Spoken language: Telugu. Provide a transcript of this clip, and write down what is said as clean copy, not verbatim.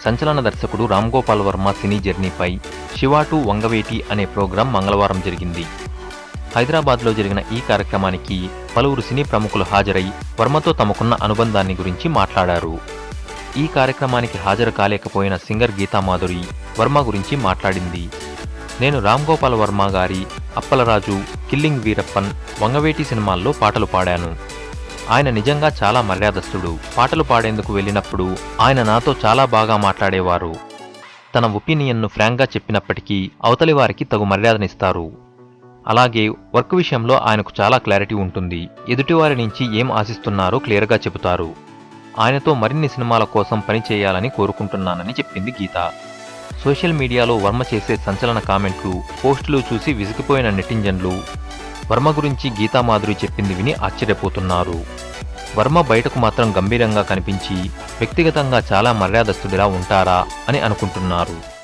సంచలన దర్శకుడు రామ్ గోపాల్ వర్మ సినీ జర్నీపై శివ టు వంగవేటి అనే ప్రోగ్రాం మంగళవారం జరిగింది. హైదరాబాద్లో జరిగిన ఈ కార్యక్రమానికి పలువురు సినీ ప్రముఖులు హాజరై వర్మతో తమకున్న అనుబంధాన్ని గురించి మాట్లాడారు. ఈ కార్యక్రమానికి హాజరు కాలేకపోయిన సింగర్ గీతామాధురి వర్మ గురించి మాట్లాడింది. నేను రామ్ గోపాల్ వర్మ గారి అప్పలరాజు, కిల్లింగ్ వీరప్పన్, వంగవేటి సినిమాల్లో పాటలు పాడాను. ఆయన నిజంగా చాలా మర్యాదస్తుడు. పాటలు పాడేందుకు వెళ్ళినప్పుడు ఆయన నాతో చాలా బాగా మాట్లాడేవారు. తన ఒపీనియన్ను ఫ్రాంక్గా చెప్పినప్పటికీ అవతలి వారికి తగు మర్యాదనిస్తారు. అలాగే వర్క్ విషయంలో ఆయనకు చాలా క్లారిటీ ఉంటుంది. ఎదుటివారి నుంచి ఏం ఆశిస్తున్నారో క్లియర్గా చెబుతారు. ఆయనతో మరిన్ని సినిమాల కోసం పని చేయాలని కోరుకుంటున్నానని చెప్పింది గీత. సోషల్ మీడియాలో వర్మ చేసే సంచలన కామెంట్లు, పోస్టులు చూసి విసిగిపోయిన నెటిజన్లు వర్మ గురించి గీతామాధురి చెప్పింది విని ఆశ్చర్యపోతున్నారు. వర్మ బయటకు మాత్రం గంభీరంగా కనిపించి వ్యక్తిగతంగా చాలా మర్యాదస్తుడిలా ఉంటారా అని అనుకుంటున్నారు.